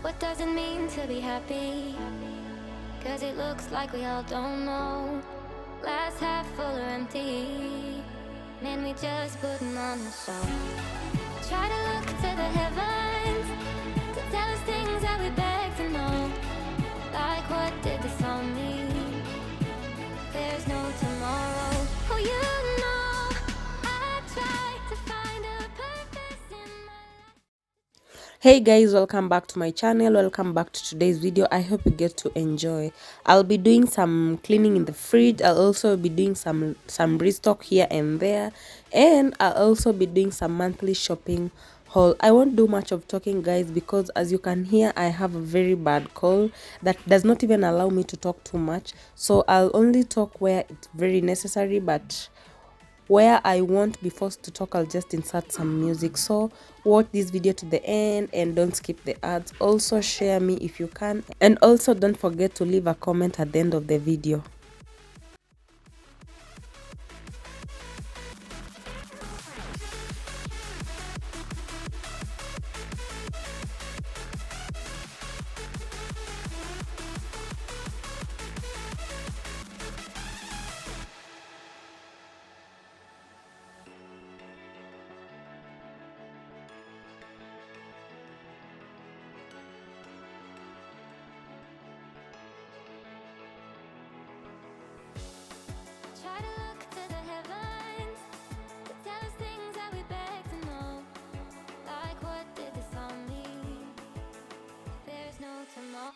What does it mean to be happy? Cause it looks like we all don't know. Glass half full or empty. Man, we just putting on a show. Try to look to the heavens to tell us things that we beg to know. Like what did this all mean? There's no tomorrow. Oh, you know, I try to find a purpose in my life. Hey guys, welcome back to my channel. Welcome back to today's video. I hope you get to enjoy. I'll be doing some cleaning in the fridge. I'll also be doing some restock here and there, and I'll also be doing some monthly shopping haul. I won't do much of talking, guys, because as you can hear, I have a very bad cold that does not even allow me to talk too much. So I'll only talk where it's very necessary, but where I won't be forced to talk, I'll just insert some music. So watch this video to the end and don't skip the ads. Also share me if you can, and also don't forget to leave a comment at the end of the video. Try to look to the heavens to tell us things that we beg to know. Like what did this all mean? There's no tomorrow.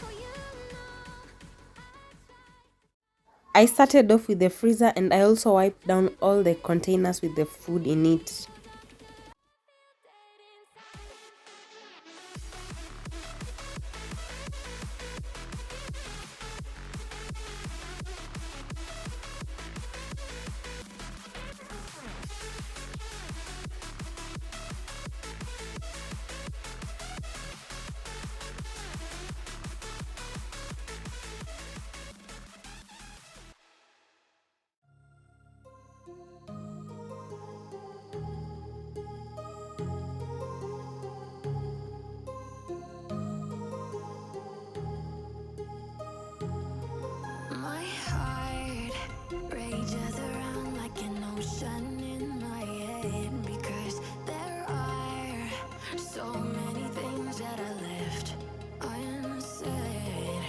Oh, you know. I started off with the freezer, and I also wiped down all the containers with the food in it. My heart rages around like an ocean in my head, because there are so many things that I left unsaid.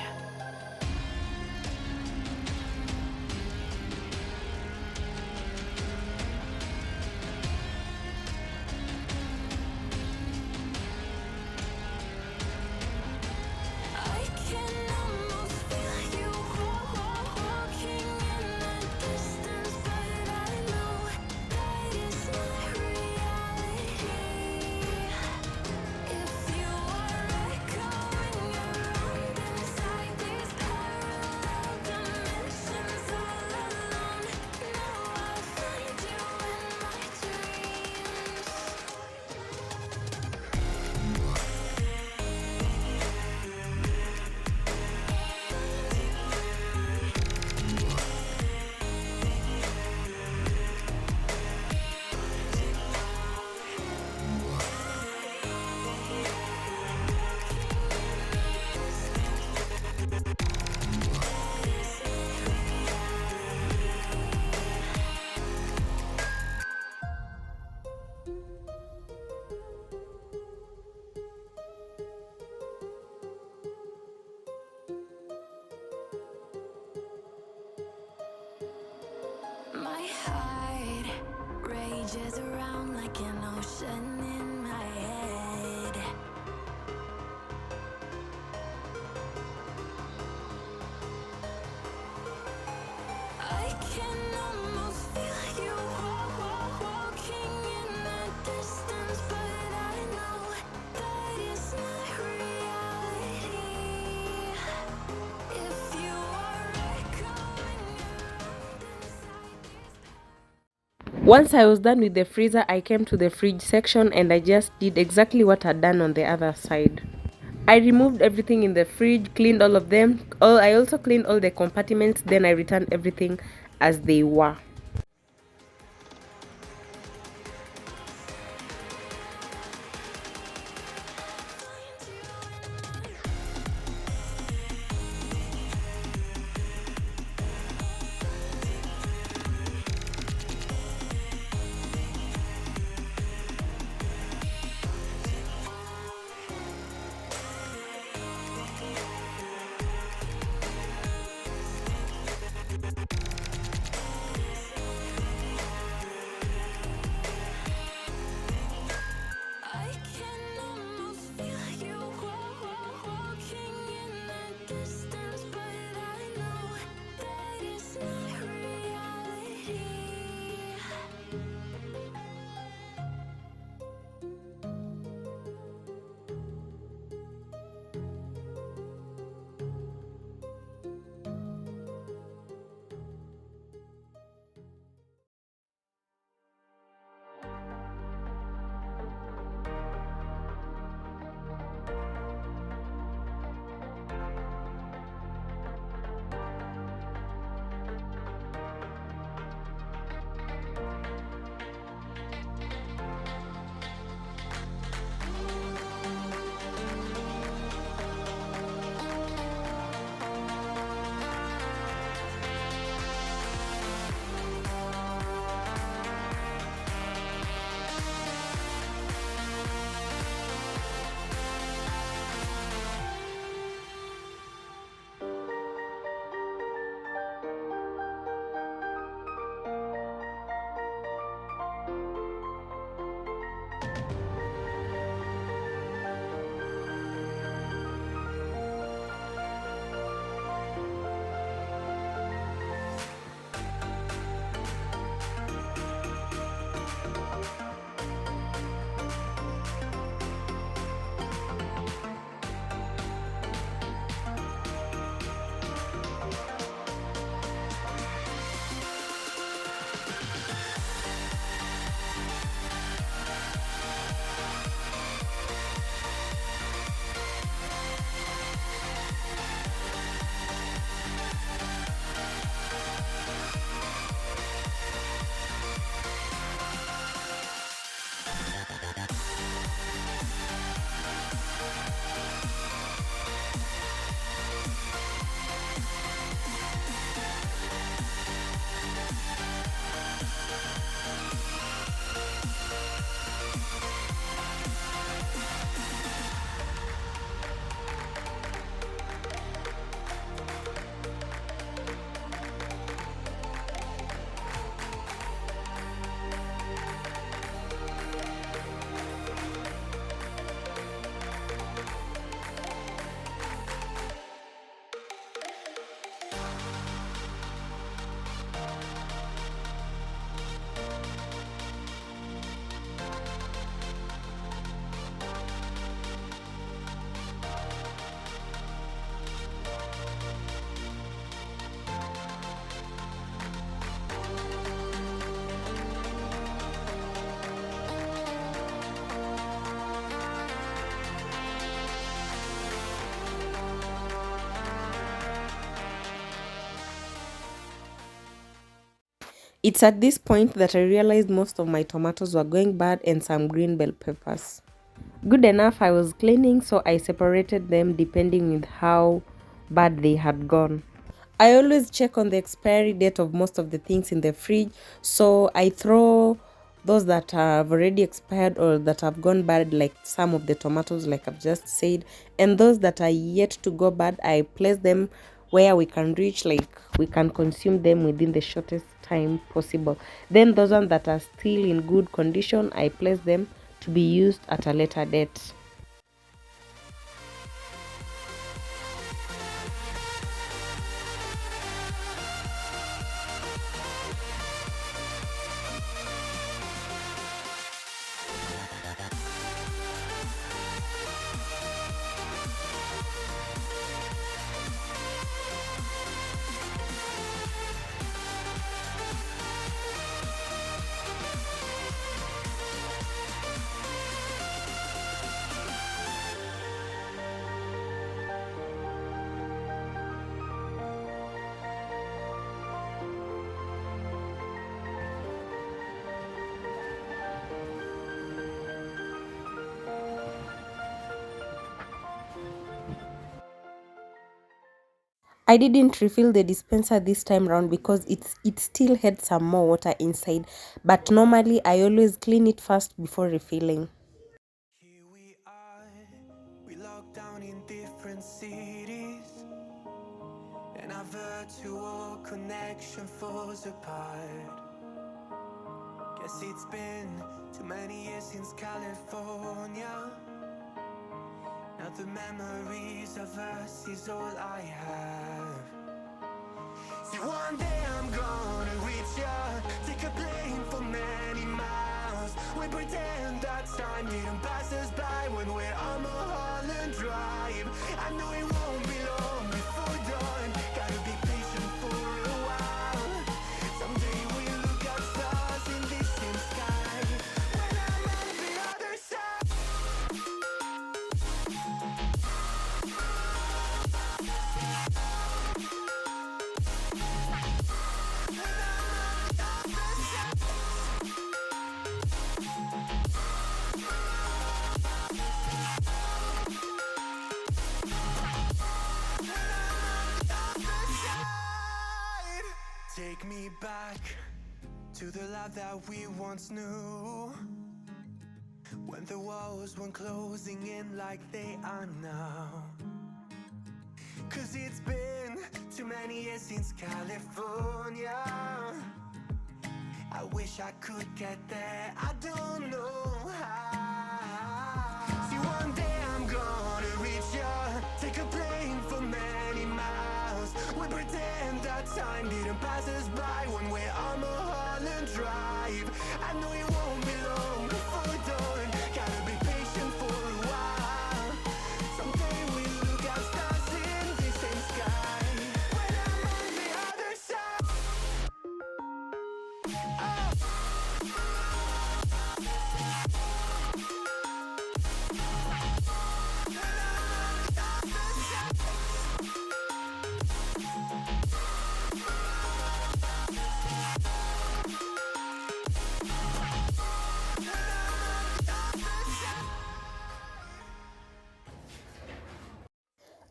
I can almost feel you walking in the distance, but I know that it's not reality. If you are echoing around inside these parallel dimensions all alone, now I'll find you in my dreams. My heart rages around like an ocean in my head. I can almost feel you walking in the distance, but I know that it's not reality. If you are echoing around inside these. Once I was done with the freezer, I came to the fridge section and I just did exactly what I'd done on the other side. I removed everything in the fridge, cleaned all of them. I also cleaned all the compartments, then I returned everything as they were. It's at this point that I realized most of my tomatoes were going bad and some green bell peppers. Good enough, I was cleaning, so I separated them depending with how bad they had gone. I always check on the expiry date of most of the things in the fridge, so I throw those that have already expired or that have gone bad, like some of the tomatoes, like I've just said, and those that are yet to go bad, I place them where we can reach, like we can consume them within the shortest time possible. Then those ones that are still in good condition, I place them to be used at a later date. I didn't refill the dispenser this time round because it still had some more water inside, but normally I always clean it first before refilling. Here we are, we locked down in different cities, and our virtual connection falls apart. Guess it's been too many years since California. Now the memories of us is all I have. See, one day I'm gonna reach ya, take a plane for many miles. We pretend that time didn't pass us by when we're on Mulholland Drive. I know it won't be long before dawn, gotta be patient for a while. Someday we'll look at stars in this same sky, when I'm on the other side. Take me back to the life that we once knew, when the walls weren't closing in like they are now. Cause it's been too many years since California. I wish I could get there, I don't know how. See, one day I'm gonna reach ya, take a plane for many miles. We pretend that time didn't pass us by when we're on Mulholland Drive. I know it won't be long before dawn, gotta be patient for a while. Someday we'll look at stars in the same sky, when I'm on the other side.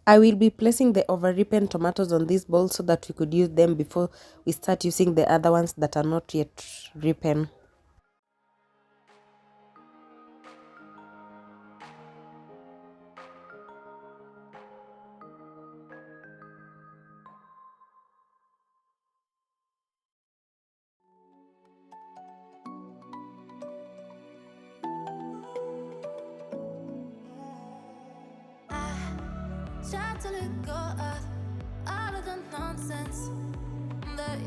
I will be placing the over-ripened tomatoes on this bowl so that we could use them before we start using the other ones that are not yet ripened. Try to let go of all of the nonsense that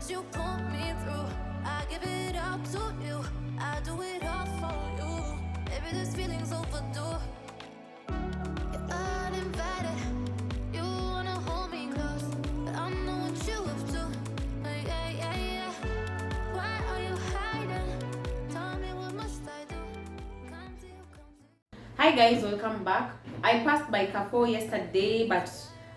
you put me through. I give it up to you, I do it all for you. Maybe this feeling's overdue. You're uninvited, you wanna hold me close, but I know what you have to. Yeah, yeah, yeah. Why are you hiding? Tell me, what must I do? Come to you, come to you. Hi guys, welcome back. I passed by Carrefour yesterday, but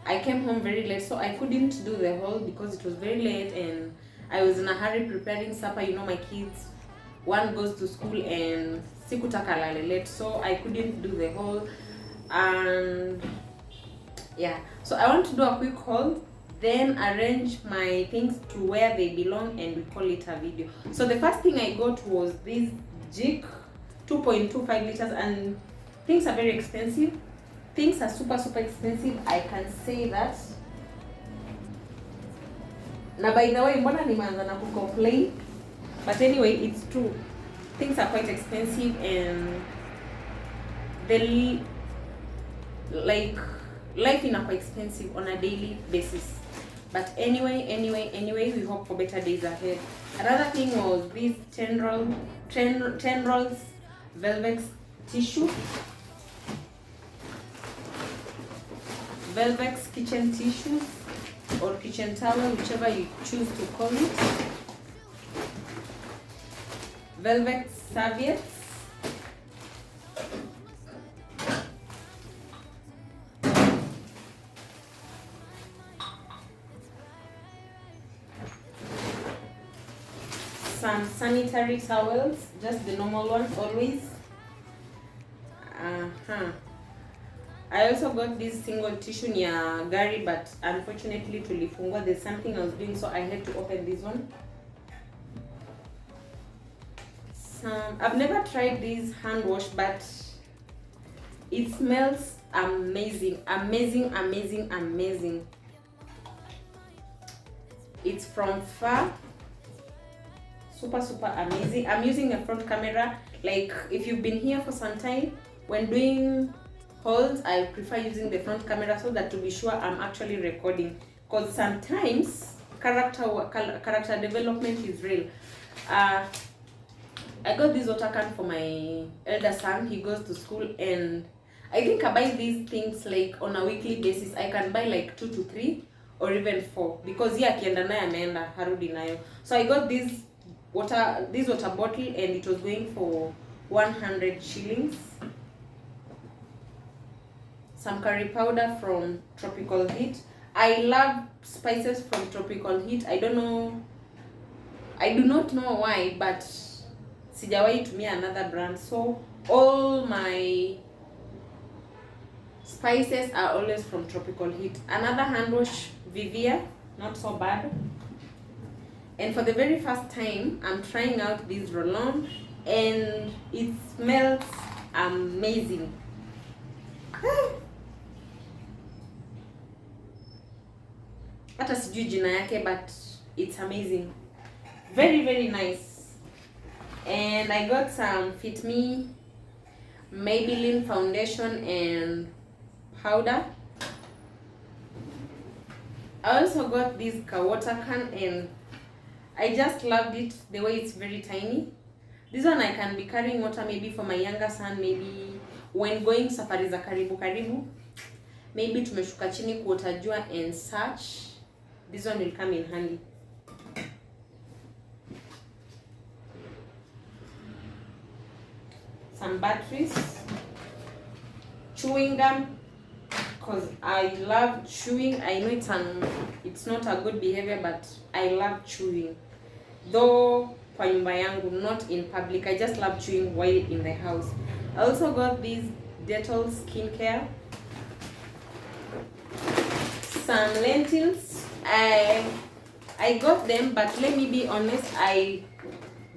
I came home very late, so I couldn't do the haul because it was very late and I was in a hurry preparing supper. You know, my kids, one goes to school and sikutaka lale late, so I couldn't do the haul. And yeah, so I want to do a quick haul, then arrange my things to where they belong, and we call it a video. So the first thing I got was this jig, 2.25 liters, and things are very expensive. Things are super expensive, I can say that. Na by the way, mbona nimeanza na complain, but anyway, it's true. Things are quite expensive and the life is quite expensive on a daily basis. But anyway, we hope for better days ahead. Another thing was these 10 rolls velvet tissue. Velvet kitchen tissues or kitchen towel, whichever you choose to call it. Velvet serviettes. Some sanitary towels, just the normal ones always. I also got this single tissue near Gary, but unfortunately tulifungwa. There's something I was doing, so I had to open this one. I've never tried this hand wash, but it smells amazing, amazing, amazing, amazing. It's from Far. Super amazing. I'm using a front camera. Like, if you've been here for some time, when doing hauls, I prefer using the front camera so that to be sure I'm actually recording, because sometimes character development is real. I got this water can for my elder son. He goes to school, and I think I buy these things like on a weekly basis. I can buy like 2 to 3 or even 4, because akienda naye ameenda harudi nayo. So I got this water bottle, and it was going for 100 shillings. Some curry powder from Tropical Heat. I love spices from Tropical Heat. I do not know why, but sijawahi tumia another brand. So all my spices are always from Tropical Heat. Another hand wash, Vivia, not so bad. And for the very first time, I'm trying out this roll-on, and it smells amazing. Hata sijui jina yake, but it's amazing. Very nice. And I got some Fit Me Maybelline foundation and powder. I also got this water can, and I just loved it, the way it's very tiny. This one I can be carrying water maybe for my younger son, maybe when going safari za karibu. Maybe tumeshuka chini kuota jua and such. This one will come in handy. Some batteries, chewing gum, because I love chewing. I know it's not a good behavior, but I love chewing. Though kwa nyumba yangu, not in public. I just love chewing while in the house. I also got these Dettol skincare. Some lentils. I got them, but let me be honest, I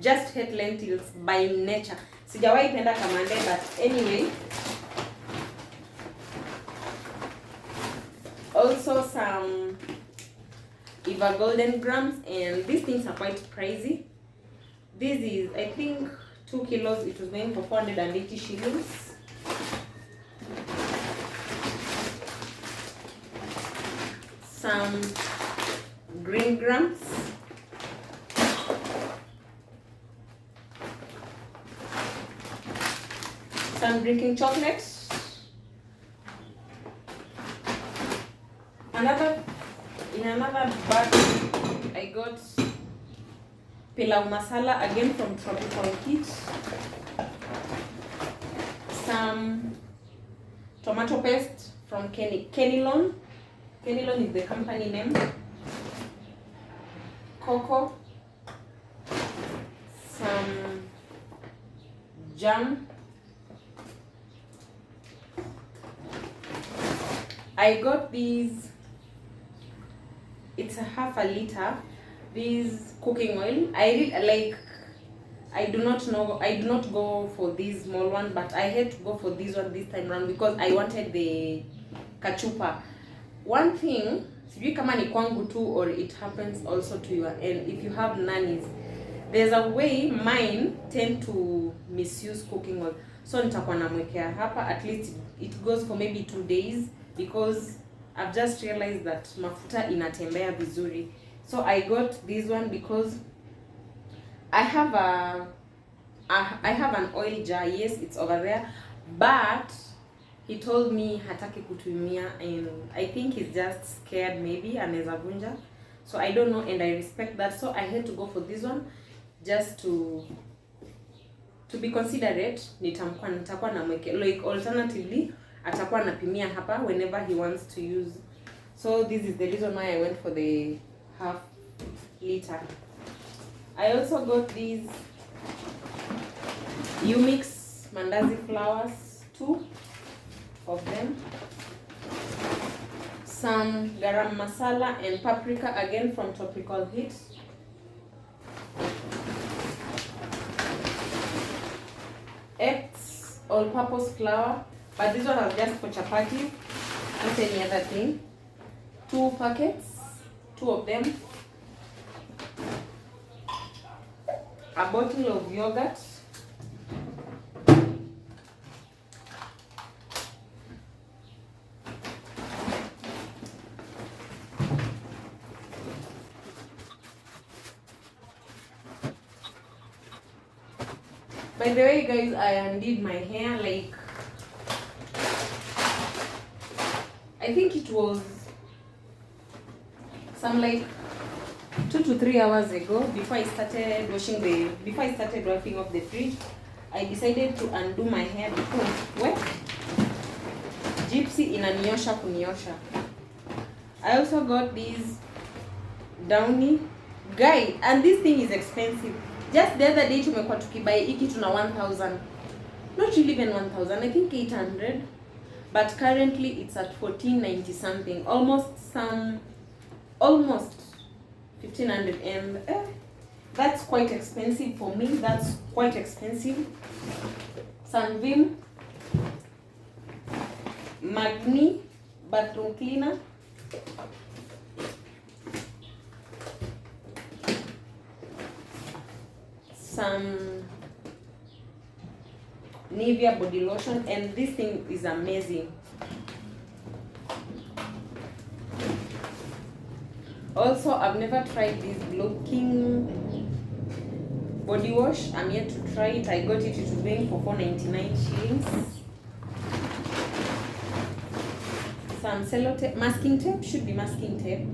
just hate lentils by nature. Sijawahi penda kamande, but anyway. Also some Eva Golden grams, and these things are quite pricey. This is, I think, 2 kilos. It was going for 480 shillings. Some green grams. Some drinking chocolates. In another bag, I got pilau masala, again from Tropical Heat. Some tomato paste from Kenilon. Kenilon is the company name. Cocoa. Some jam. I got these, it's a half a liter, this cooking oil. I do not go for this small one, but I had to go for this one this time around because I wanted the kachupa. One thing, sijui kama ni kwangu tu or it happens also to you, and if you have nannies, there's a way mine tend to misuse cooking oil. So nitakuwa namwekea hapa, at least it goes for maybe 2 days, because I've just realized that mafuta inatembea vizuri. So I got this one because I have an oil jar. Yes, it's over there, but he told me hataki kutumia, and I think he's just scared maybe anaweza vunja. So I don't know, and I respect that. So I had to go for this one just to be considerate. Nitakuwa namweke, like alternatively atakuwa anapimia hapa whenever he wants to use. So this is the reason why I went for the half liter. I also got these Umix mandazi flours too of them. Some garam masala and paprika, again from Tropical Heat. Eggs, all-purpose flour, but this one is just for chapati, not any other thing. 2 packets, 2 of them. A bottle of yogurt. By the way, guys, I undid my hair, like, I think it was some like 2 to 3 hours ago, before I started washing off the fridge. I decided to undo my hair because what? Gypsy inaniosha kuniosha. I also got these downy guy, and this thing is expensive. Just the other day tumekuwa tukibuy hiki tuna 1000. Not really even 1000, I think 800. But currently it's at 1490 something. Almost 1500, and that's quite expensive for me. That's quite expensive. Some Vim Magni bathroom cleaner. Some Nivea body lotion, and this thing is amazing. Also, I've never tried this Glow King body wash. I'm yet to try it. I got it going for 499 shillings. Some sellotape, masking tape, should be masking tape.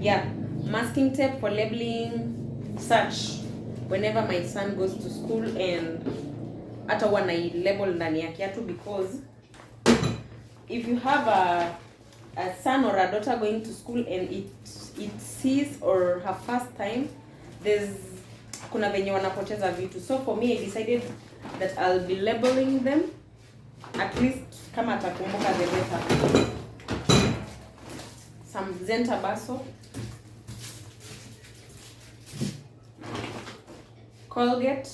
Yeah, masking tape for labeling such whenever my son goes to school, and hata huwa I label ndani ya kiatu, because if you have a son or a daughter going to school and it's his or her first time, kuna venye wanapoteza vitu. So for me, I decided that I'll be labeling them, at least kama atakumbuka the better. Some Zenta Baso, Colgate,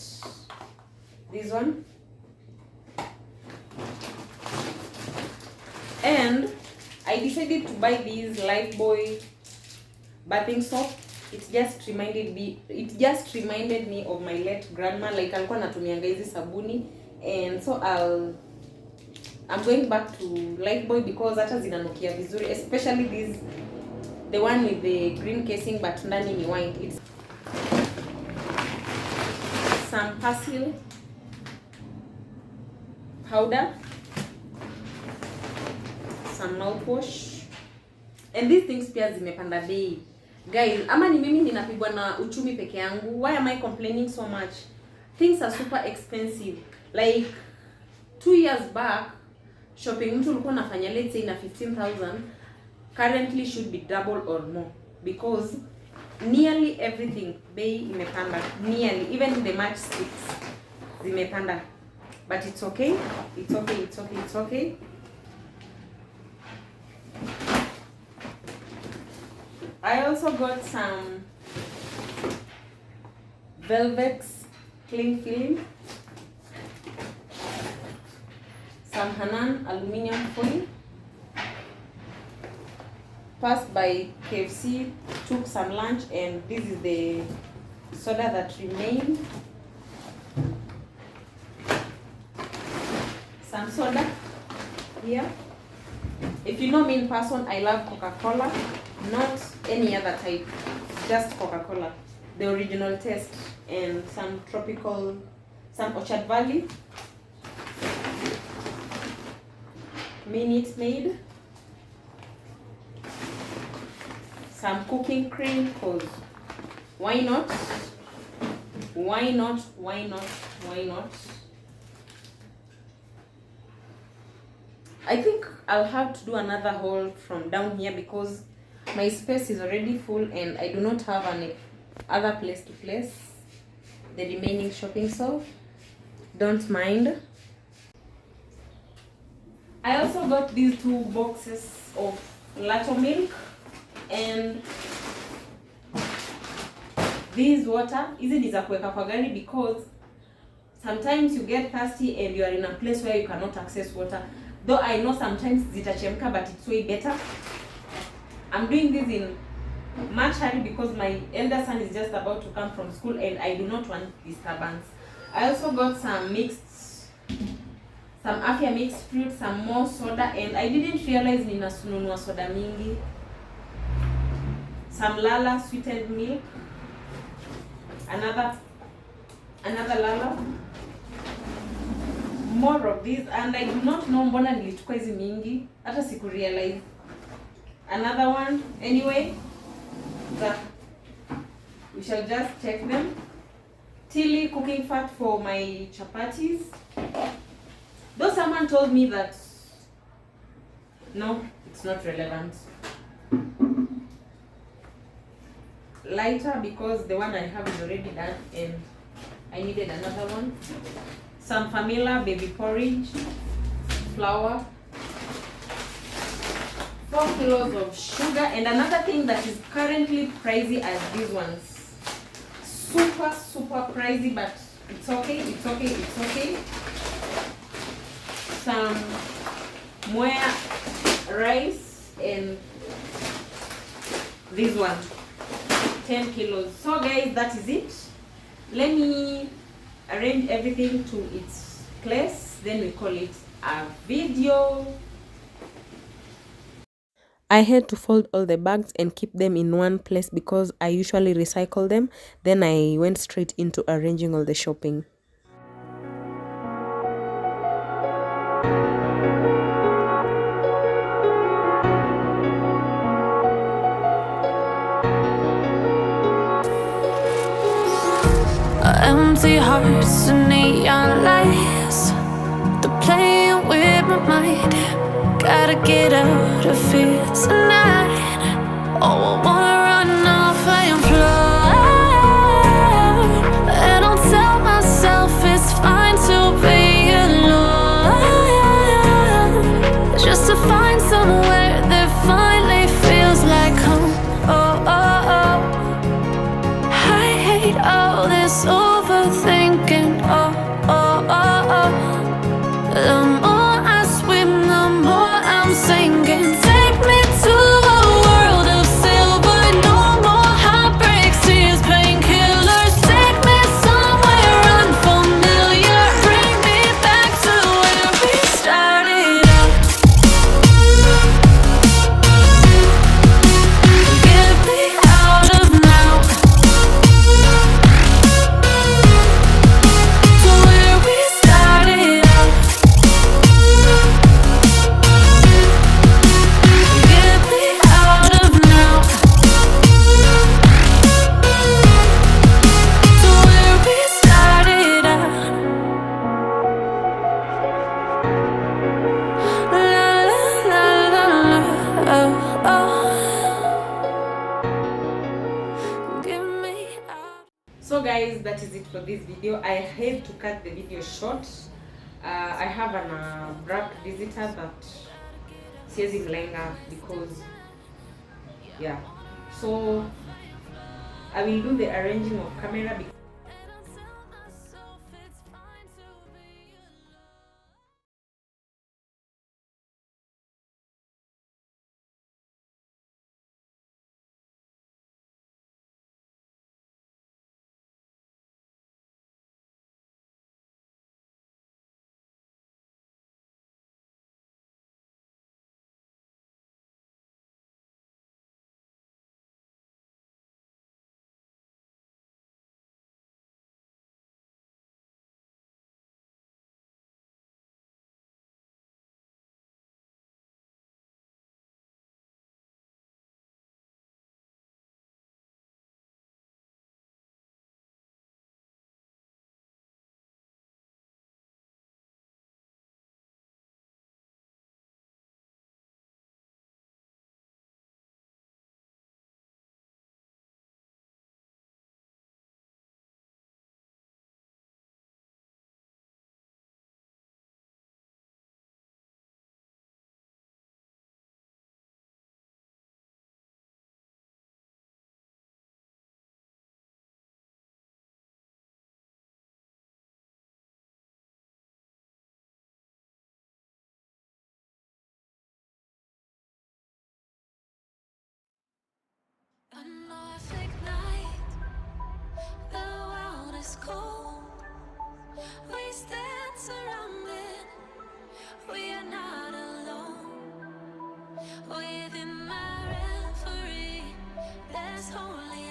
this one, and I decided to buy this Lifebuoy bathing soap. It just reminded me of my late grandma. Like alikuwa natumianga hizi sabuni, and so I'm going back to Lifebuoy because hata zinanukia vizuri, especially this, the one with the green casing but ndani ni white. It's some Persil powder, some mouthwash, and these things pia zimepanda bei. Guys, ama ni mimi ninapigwa na uchumi peke yangu? Why am I complaining so much? Things are super expensive. Like 2 years back, shopping mtu ulikuwa unafanya let's say na 15,000, currently should be double or more, because nearly everything bei imepanda. Nearly, even the matchsticks zimepanda. But it's okay. It's okay. I also got some Velvex cling film, some Hanan aluminium foil. Passed by KFC, took some lunch, and this is the soda that remained. Some soda here. If you know me in person, I love Coca-Cola, not any other type, just Coca-Cola, the original taste. And some Orchard Valley Minute Maid, some cooking cream, because why not? I think I'll have to do another haul from down here because my space is already full and I do not have any other place to place the remaining shopping, so don't mind. I also got these 2 boxes of Lato milk and this water. Hizi ni za kuweka kwa gari because sometimes you get thirsty and you are in a place where you cannot access water. Though I know sometimes zitachemka, but it's way better. I'm doing this in much hurry because my elder son is just about to come from school and I do not want disturbance. I also got some afya mixed fruit, some more soda, and I didn't realize ninasununua soda mingi. Some Lala sweetened milk, another Lala, more of this, and I do not know mbona nilichukua hizi mingi, hata siku realize. Another one, anyway, we shall just check them. Tilly cooking fat for my chapatis. Though someone told me that no, it's not relevant. Lighter because the one I have is already done and I needed another one. Some Famila baby porridge, flour, 4 kilos of sugar, and another thing that is currently pricey as these ones. Super pricey, but it's okay. Some moya rice and this one, 10 kilos. So guys, that is it. Let me arrange everything to its place, then we call it a video. I had to fold all the bags and keep them in one place because I usually recycle them. Then I went straight into arranging all the shopping. Empty hearts and neon lights, they're playing with my mind. Gotta get out of here tonight. Oh, I wanna run off and fly, and I'll tell myself it's fine to be alone, just to find somewhere that finally feels like home. I hate all this overthinking. The more I swim, the more I'm sinking. Take me to a world of silver. No more heartbreaks, tears, painkillers. Take me somewhere unfamiliar. Bring me back to where we started out. Get me out of now, to where we started out. Get me out of now, to where we started out. La la la la la, oh, oh. Get me out. So guys, that is it for this video. I had to cut the video short. I have an abrupt visitor that siwezi mlenga because yeah. So I will do the arranging of camera because within my reverie. There's only